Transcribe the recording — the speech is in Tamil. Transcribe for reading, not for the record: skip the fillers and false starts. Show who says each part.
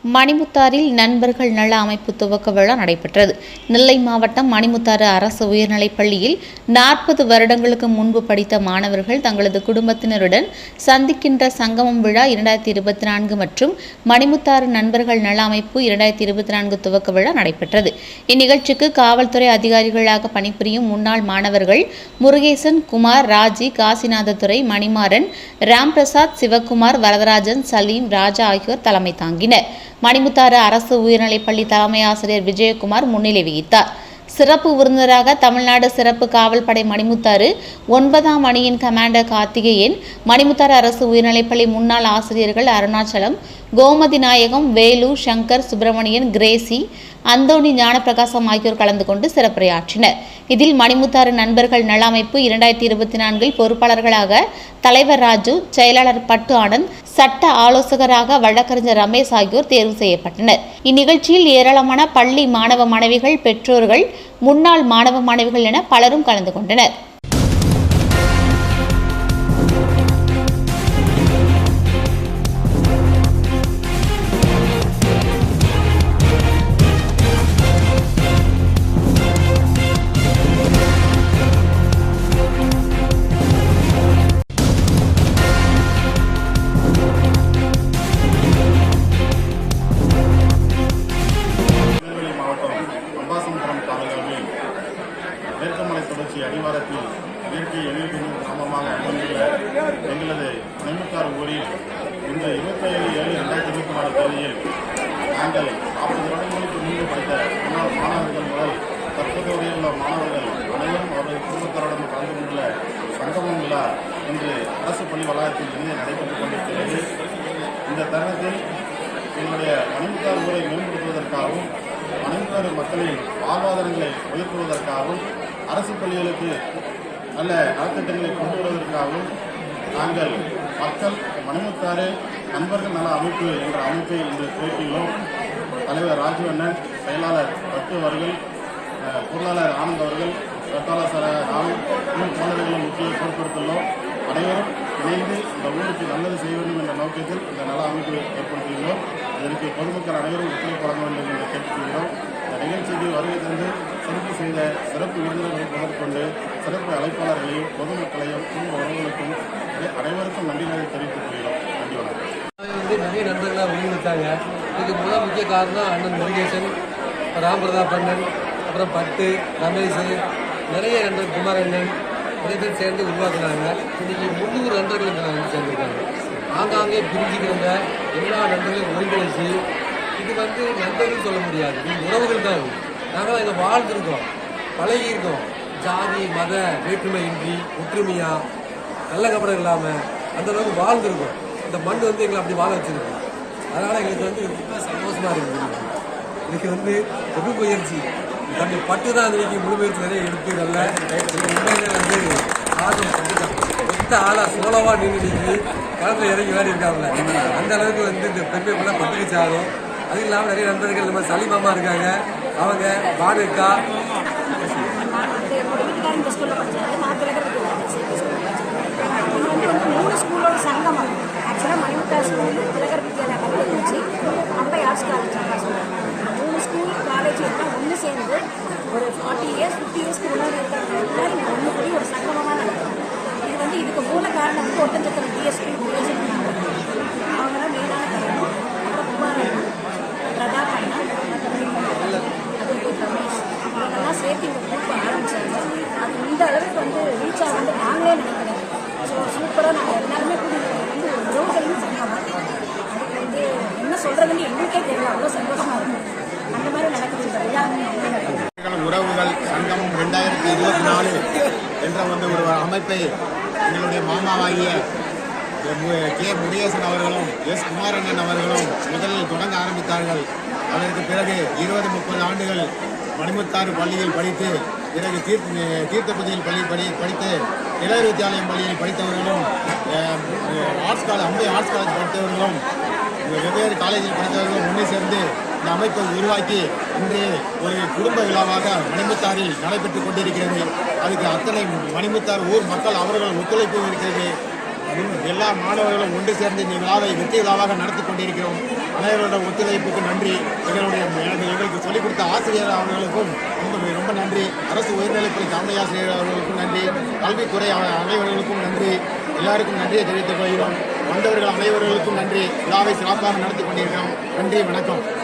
Speaker 1: மணிமுத்தாறில் நண்பர்கள் நல அமைப்பு துவக்க விழா நடைபெற்றது. நெல்லை மாவட்டம் மணிமுத்தாறு அரசு உயர்நிலைப் பள்ளியில் 40 வருடங்களுக்கு முன்பு படித்த மாணவர்கள் தங்களது குடும்பத்தினருடன் சந்திக்கின்ற சங்கமம் விழா 2024 மற்றும் மணிமுத்தாறு நண்பர்கள் நல அமைப்பு 2024 துவக்க விழா நடைபெற்றது. இந்நிகழ்ச்சிக்கு காவல்துறை அதிகாரிகளாக பணிபுரியும் முன்னாள் மாணவர்கள் முருகேசன், குமார், ராஜி, காசிநாததுரை, மணிமாறன், ராம்பிரசாத், சிவகுமார், வரதராஜன், சலீம், ராஜா ஆகியோர் தலைமை தாங்கினர். மணிமுத்தாறு அரசு உயர்நிலைப்பள்ளி தலைமை ஆசிரியர் விஜயகுமார் முன்னிலை வகித்தார். சிறப்பு விருந்தினராக தமிழ்நாடு சிறப்பு காவல் படை மணிமுத்தாறு 9ஆம் அணியின் கமாண்டர் கார்த்திகேயன், மணிமுத்தாறு அரசு உயர்நிலைப்பள்ளி முன்னாள் ஆசிரியர்கள் அருணாச்சலம், கோமதி நாயகம், வேலு, சங்கர், சுப்பிரமணியன், கிரேசி, அந்தோணி, ஞானப்பிரகாசம் ஆகியோர் கலந்து கொண்டு சிறப்புரையாற்றினர். இதில் மணிமுத்தாறு நண்பர்கள் நல அமைப்பு 2024 பொறுப்பாளர்களாக தலைவர் ராஜு, செயலாளர் பட்டு ஆனந்த், சட்ட ஆலோசகராக வழக்கறிஞர் ரமேஷ் ஆகியோர் தேர்வு செய்யப்பட்டனர். இந்நிகழ்ச்சியில் ஏராளமான பள்ளி மாணவ மாணவிகள், பெற்றோர்கள், முன்னாள் மாணவ மாணவிகள் என பலரும் கலந்து கொண்டனர்.
Speaker 2: மேற்குமலை தொடர்ச்சி அடிவாரத்தில் இயற்கை எழில்மிகு கிராமமாக அமைந்துள்ள எங்களது மணிமுத்தாறு ஊரில் இன்று 27/7/2024 தேதியில் நாங்கள் 40 வருடங்களுக்கு முன்பு படித்த முன்னாள் மாணவர்கள் முதல் தற்போது வரையுள்ள மாணவர்கள் அனைவரும் அவரது குடும்பத்தாருடன் கலந்து கொண்டுள்ள சங்கமம் விழா இன்று அரசு பள்ளி வளாகத்தில் இருந்து நடைபெற்றுக் கொண்டிருக்கிறது. இந்த தருணத்தில் எங்களுடைய மணிமுத்தாறு ஊரை மேம்படுத்துவதற்காகவும் மணிமுத்தாறு மக்களின் வாழ்வாதாரங்களை உயர்த்துவதற்காகவும் அரசு பள்ளிகளுக்கு நல்ல நலத்திட்டங்களை கொண்டு வருவதற்காகவும் நாங்கள் மக்கள் மணிமுத்தாறு நண்பர்கள் நல அமைப்பு என்ற அமைப்பை இன்று துவக்கியுள்ளோம். தலைவர் ராஜவண்ணன், செயலாளர் பட்டு அவர்கள், பொருளாளர் ஆனந்த் அவர்கள், வட்டாளர் நானும் இன்னும் போனவர்களும் முக்கிய பொறுப்படுத்துள்ளோம். அனைவரும் இணைந்து இந்த ஊருக்கு நல்லது செய்ய வேண்டும் என்ற நோக்கத்தில் இந்த நல அமைப்பு ஏற்படுத்தியுள்ளோம். இதற்கு பொதுமக்கள் அனைவரும் ஒத்துழைப்பு வழங்க வேண்டும் என்று கேட்டுக்கொள்கிறோம். இந்த நிகழ்ச்சிக்கு வருகை தந்து சிறப்பு செய்த சிறப்பு விருந்தினர்களை முதற்கொண்டு சிறப்பு அழைப்பாளர்களையும் பொதுமக்களையும் குடும்ப உறவுகளுக்கும் அனைவருக்கும் நன்றிகளை தெரிவித்துக் கொள்கிறோம். நன்றி, வணக்கம்.
Speaker 3: நிறைய நண்பர்களாக உயிரிழந்தாங்க. இதுக்கு முதல் முக்கிய காரணம் அண்ணன் முருகேசன், ராம்பிரதாப் அண்ணன், அப்புறம் பட்டு, ரமேஷ், நிறைய நண்பர்கள், குமாரண்ணன், நிறைய பேர் சேர்ந்து உருவாக்குனாங்க. இன்னைக்கு 300 நண்பர்கள் சேர்ந்துருக்காங்க. ஆங்காங்கே பிரிஞ்சுக்கிறவங்க எல்லா நண்பர்களையும் ஒருங்கிணைச்சு இது நண்பர்கள் சொல்ல முடியாது, இது உறவுகள் தான். நாங்களாம் இங்கே வாழ்ந்துருக்கோம், பழகியிருக்கோம். ஜாதி மத வேற்றுமை இன்றி ஒற்றுமையாக நல்ல கபடம் இல்லாமல் அந்த அளவுக்கு வாழ்ந்துருக்கோம். இந்த மண் எங்களை அப்படி வாழ வச்சுருக்கோம். அதனால் எங்களுக்கு ரொம்ப சந்தோஷமாக இருக்குது. இதுக்கு பொது முயற்சி தம்பி பட்டு தான் இன்னைக்கு முழு முயற்சி நிறைய எடுத்து நல்ல உண்மையிலே ஆர்வம் பண்ணிட்டாங்க. எந்த ஆளாக சோழவா நின்று களத்தில் இறங்கி வேலை இருக்காங்கள அந்த அளவுக்கு இந்த பெருமை கூட பட்டுக்குச்சு ஆகும். அது இல்லாமல் நிறைய நண்பர்கள் இந்த மாதிரி சலிமாமா இருக்காங்க. அவங்க பானுக்கா
Speaker 4: ஸ்கூலோட சங்கமம் ஆக்சுவலாக மணிமுத்தாறு ஸ்கூல் திலகர் வித்யாலயா கல்லூரி அம்பை ஆர்ட்ஸ் காலேஜ் 3 ஸ்கூல் காலேஜ் எல்லாம் ஒன்று சேர்ந்து ஒரு 40 இயர்ஸ் 50 இயர்ஸ்க்கு முன்னாடி இருக்கிறவங்க எல்லாரும் ஒன்று கூடி ஒரு சங்கமமாக நடக்கும். இது இதுக்கு மூல காரணம் ஒட்டஞ்சத்திரம் டிஎஸ்பி அவங்களாம் மெயினான காரணம். அப்புறம் குமாரண்ணா, பிரதாப் அண்ணா, ரமேஷ் அவங்களெல்லாம் சேர்த்து இந்த குரூப் ஆரம்பிச்சாங்க. அது இந்த அளவுக்கு ரீச் ஆக நாங்களே நினைக்கிறேன். ஸோ சூப்பராக நாங்கள் எல்லாருமே கூடி ஒரு உறவுகளையும் சங்கமாக அதுக்கு என்ன சொல்கிறதுன்னு எங்களுக்கே தெரியல, அவ்வளோ சந்தோஷமாக இருக்கும். அந்த மாதிரி நடக்குது இந்த விழா.
Speaker 5: உறவுகள் சங்கமம் 2024 என்ற ஒரு அமைப்பை எங்களுடைய மாமாவாகிய கே. முருகேசன் அவர்களும் எஸ். குமாரண்ணன் அவர்களும் முதலில் தொடங்க ஆரம்பித்தார்கள். அதற்கு பிறகு 20-30 ஆண்டுகள் மணிமுத்தாறு பள்ளியில் படித்து பிறகு தீர்த்தபதியில் படித்து இளையர் வித்யாலயம் பள்ளியில் படித்தவர்களும் அம்பை ஆர்ட்ஸ் காலேஜ் படித்தவர்களும் வெவ்வேறு காலேஜில் படித்தவர்களும் ஒன்று சேர்ந்து இந்த அமைப்பை உருவாக்கி இன்று ஒரு குடும்ப விழாவாக மணிமுத்தாறில் நடைபெற்றுக் கொண்டிருக்கிறது. அதுக்கு அத்தனை மணிமுத்தாறு ஊர் மக்கள் அவர்கள் ஒத்துழைப்பு இருக்கிறது. எல்லா மாணவர்களும் ஒன்று சேர்ந்து இந்த விழாவை வெற்றி விழாவாக நடத்தி கொண்டிருக்கிறோம். அனைவரோட ஒத்துழைப்புக்கு நன்றி. எங்களுக்கு சொல்லிக் கொடுத்த ஆசிரியர் அவர்களுக்கும் ரொம்ப நன்றி. அரசு உயர்நிலைப்பள்ளி தலைமை ஆசிரியர் அவர்களுக்கும் நன்றி. கல்வித்துறை அனைவர்களுக்கும் நன்றி. எல்லாருக்கும் நன்றியை தெரிவித்துக் கொள்கிறோம். வந்தவர்கள் அனைவர்களுக்கும் நன்றி. விழாவை சிறப்பாக நடத்தி கொண்டிருக்கிறோம். நன்றி, வணக்கம்.